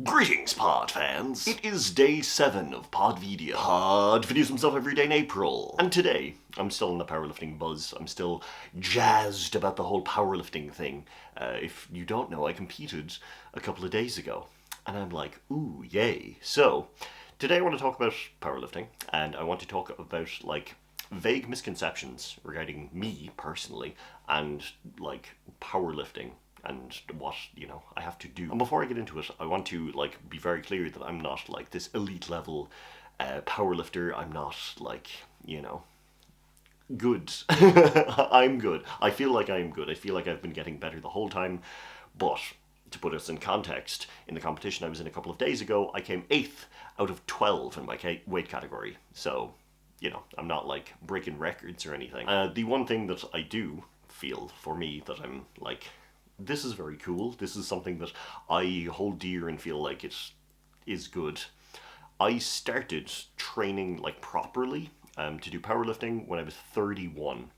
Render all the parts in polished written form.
Greetings, Pod fans! It is day 7 of Pod Video. Pod videos himself every day in April. And today, I'm still in the powerlifting buzz. I'm still jazzed about the whole powerlifting thing. If you don't know, I competed a couple of days ago. And I'm like, ooh, yay. So, today I want to talk about powerlifting. And I want to talk about, vague misconceptions regarding me, personally, and, powerlifting. And what, I have to do. And before I get into it, I want to, be very clear that I'm not, this elite level powerlifter. I'm not, good. I'm good. I feel like I'm good. I feel like I've been getting better the whole time. But, to put us in context, in the competition I was in a couple of days ago, I came 8th out of 12 in my weight category. So, I'm not, breaking records or anything. The one thing that I do feel, for me, that I'm, this is very cool. This is something that I hold dear and feel like it is good. I started training properly to do powerlifting when I was 31.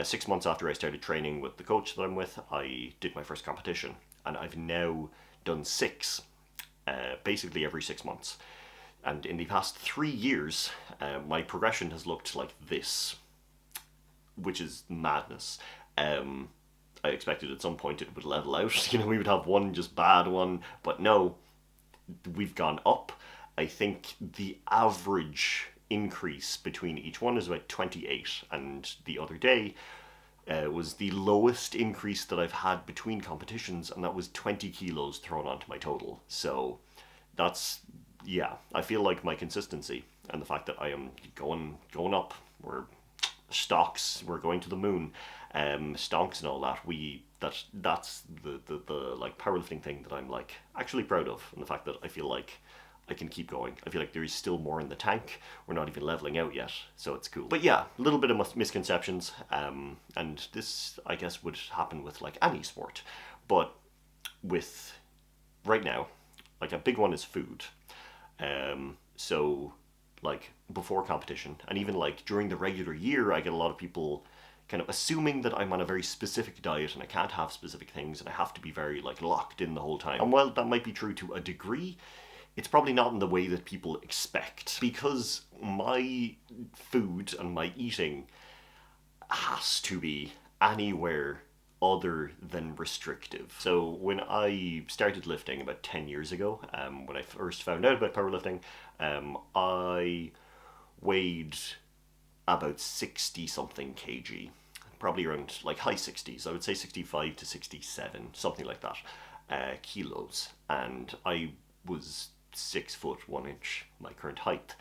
6 months after I started training with the coach that I'm with, I did my first competition, and I've now done 6, basically every 6 months. And in the past 3 years, my progression has looked like this, which is madness. I expected at some point it would level out. We would have one just bad one, but no, we've gone up. I think the average increase between each one is about 28, and the other day was the lowest increase that I've had between competitions, and that was 20 kilos thrown onto my total. So that's, yeah, I feel like my consistency and the fact that I am going up, we're going to the moon, stonks and all that. That's the powerlifting thing that I'm actually proud of, and the fact that I feel like I can keep going. I feel like there is still more in the tank. We're not even leveling out yet, so it's cool. But yeah, a little bit of misconceptions, and this I guess would happen with any sport, but with right now, a big one is food. So before competition, and even during the regular year, I get a lot of people kind of assuming that I'm on a very specific diet and I can't have specific things and I have to be very locked in the whole time. And while that might be true to a degree, it's probably not in the way that people expect, because my food and my eating has to be anywhere other than restrictive. So when I started lifting about 10 years ago, when I first found out about powerlifting, I weighed about 60 something kg, probably around high 60s. I would say 65 to 67, something like that, kilos. And I was 6 foot 1 inch, my current height.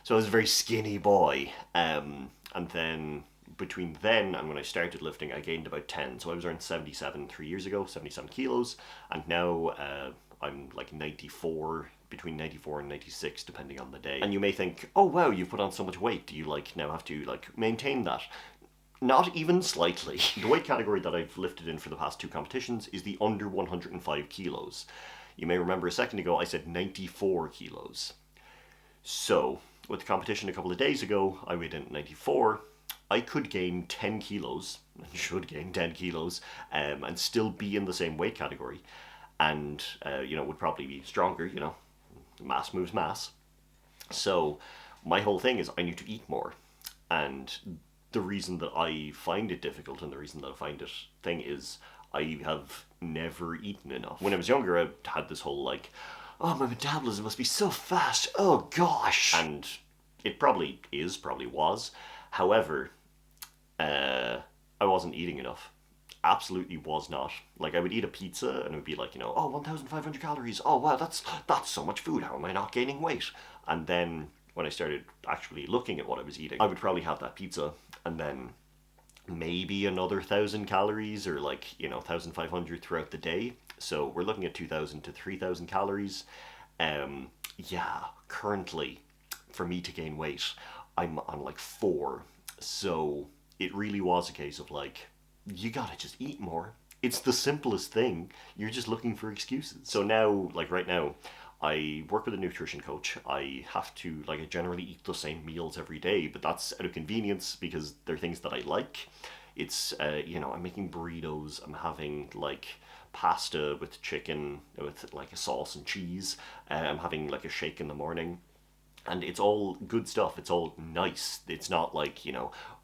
So I was a very skinny boy. And then between then and when I started lifting, I gained about 10. So I was around 77 3 years ago, 77 kilos. And now I'm 94, between 94 and 96, depending on the day. And you may think, oh wow, you've put on so much weight. Do you now have to maintain that? Not even slightly. The weight category that I've lifted in for the past 2 competitions is the under 105 kilos. You may remember a second ago I said 94 kilos. So, with the competition a couple of days ago, I weighed in at 94. I could gain 10 kilos, and should gain 10 kilos, and still be in the same weight category. And, would probably be stronger, mass moves mass. So, my whole thing is I need to eat more. And the reason that I find it difficult and the reason that I find it thing is I have never eaten enough. When I was younger, I had this whole oh, my metabolism must be so fast, oh gosh. And it probably was. However, I wasn't eating enough. Absolutely was not. I would eat a pizza and it would be oh, 1,500 calories. Oh wow, that's so much food. How am I not gaining weight? And then when I started actually looking at what I was eating, I would probably have that pizza and then maybe another 1,000 calories or 1,500 throughout the day. So we're looking at 2,000 to 3,000 calories. Yeah, currently for me to gain weight, I'm on 4. So it really was a case of you gotta just eat more. It's the simplest thing. You're just looking for excuses. So now, right now, I work with a nutrition coach. I have to, I generally eat the same meals every day, but that's out of convenience because they're things that I like. It's, I'm making burritos, I'm having, pasta with chicken with like a sauce and cheese. I'm having like a shake in the morning. And it's all good stuff. It's all nice. It's not like,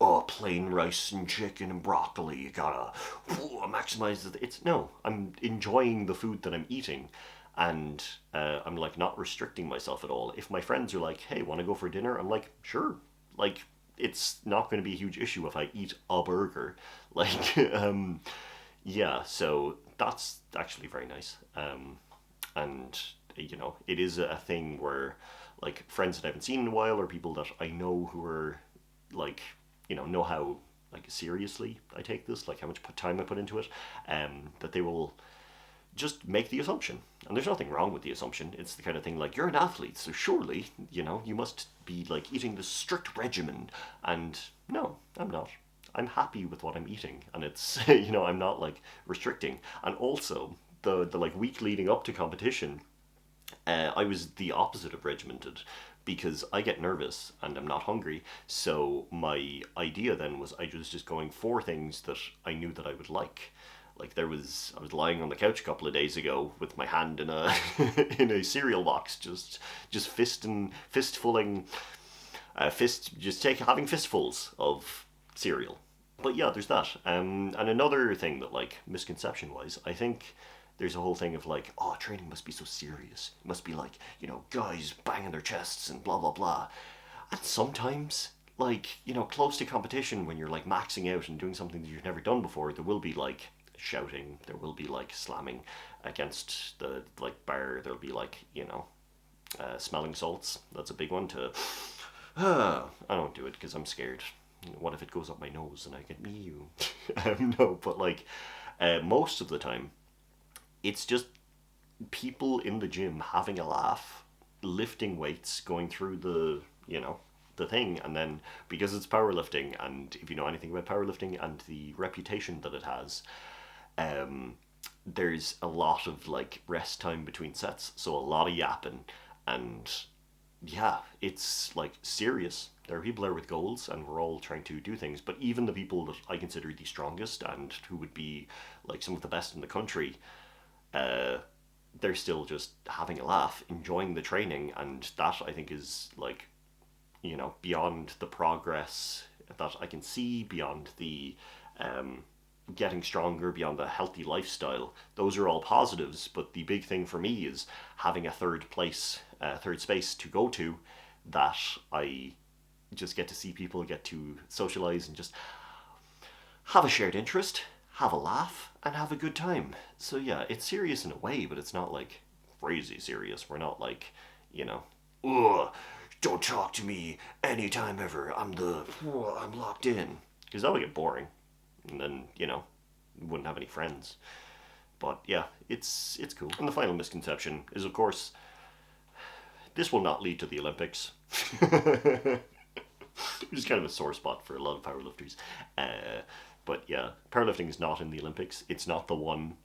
oh, plain rice and chicken and broccoli. You gotta maximize it. It's no. I'm enjoying the food that I'm eating, and I'm like not restricting myself at all. If my friends are like, "Hey, want to go for dinner?" I'm like, "Sure." Like, it's not going to be a huge issue if I eat a burger. Like, yeah. So that's actually very nice. And it is a thing where like friends that I haven't seen in a while or people that I know who are like know how like seriously I take this, like how much time I put into it, that they will just make the assumption, and there's nothing wrong with the assumption. It's the kind of thing like, you're an athlete, so surely you must be like eating this strict regimen. And no, I'm not. I'm happy with what I'm eating, and it's I'm not like restricting. And also the like week leading up to competition, I was the opposite of regimented because I get nervous and I'm not hungry. So my idea then was I was just going for things that I knew that I would like. Like I was lying on the couch a couple of days ago with my hand in a in a cereal box, just fistfulling, having fistfuls of cereal. But yeah, there's that. And another thing that like misconception wise, I think there's a whole thing of like, oh, training must be so serious. It must be like, guys banging their chests and blah, blah, blah. And sometimes, like, close to competition, when you're like maxing out and doing something that you've never done before, there will be like shouting, there will be like slamming against the like bar, there'll be like, smelling salts. That's a big one to, I don't do it because I'm scared. What if it goes up my nose and I get me? No, but like, most of the time, it's just people in the gym having a laugh, lifting weights, going through the thing. And then because it's powerlifting, and if you know anything about powerlifting and the reputation that it has, there's a lot of like rest time between sets, so a lot of yapping. And yeah, it's like serious. There are people there with goals, and we're all trying to do things. But even the people that I consider the strongest and who would be like some of the best in the country, they're still just having a laugh, enjoying the training. And that I think is like, beyond the progress that I can see, beyond the getting stronger, beyond the healthy lifestyle. Those are all positives, but the big thing for me is having a third space to go to, that I just get to see people, get to socialize, and just have a shared interest, have a laugh, and have a good time. So yeah, it's serious in a way, but it's not like crazy serious. We're not like, ugh, don't talk to me anytime ever. I'm locked in. Because that would get boring. And then, wouldn't have any friends. But yeah, it's cool. And the final misconception is, of course, this will not lead to the Olympics. Which is kind of a sore spot for a lot of powerlifters. But yeah, powerlifting is not in the Olympics. It's not the one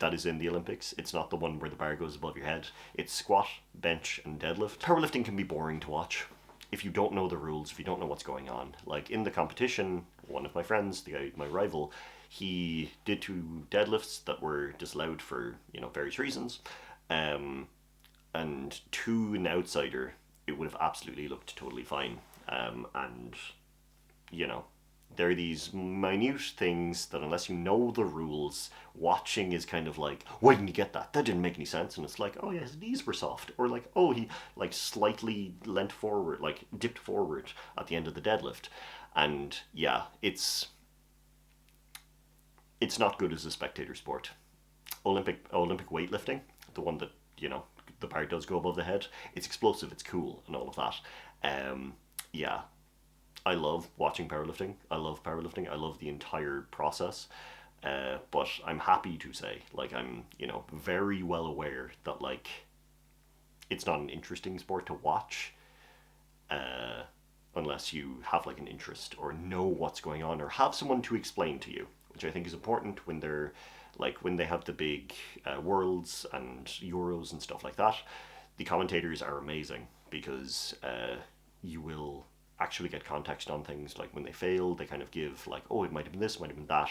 that is in the Olympics. It's not the one where the bar goes above your head. It's squat, bench, and deadlift. Powerlifting can be boring to watch if you don't know the rules, if you don't know what's going on. Like in the competition, one of my friends, the guy, my rival, he did 2 deadlifts that were disallowed for, various reasons. And to an outsider, it would have absolutely looked totally fine. And, there are these minute things that unless you know the rules, watching is kind of like, why didn't you get that? That didn't make any sense. And it's like, oh yeah, his knees were soft. Or like, oh, he like slightly leant forward, like dipped forward at the end of the deadlift. And yeah, it's not good as a spectator sport. Olympic weightlifting, the one that, the part does go above the head, it's explosive, it's cool, and all of that. Yeah, I love watching powerlifting. I love powerlifting. I love the entire process. But I'm happy to say, like, I'm, very well aware that, like, it's not an interesting sport to watch unless you have, like, an interest or know what's going on or have someone to explain to you, which I think is important when they're, like, when they have the big worlds and Euros and stuff like that. The commentators are amazing because you will actually get context on things. Like when they fail, they kind of give like, oh, it might have been this, might have been that.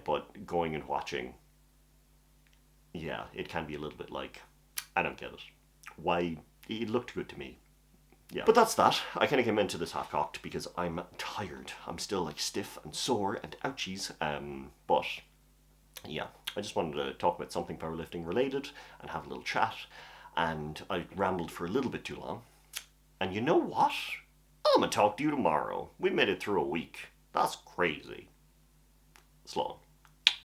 But going and watching yeah, it can be a little bit like, I don't get it. Why? It looked good to me. Yeah. But that's that. I kind of came into this half-cocked because I'm tired. I'm still like stiff and sore and ouchies. But yeah, I just wanted to talk about something powerlifting related and have a little chat. And I rambled for a little bit too long. And you know what? I'm gonna talk to you tomorrow. We made it through a week. That's crazy. Sloan.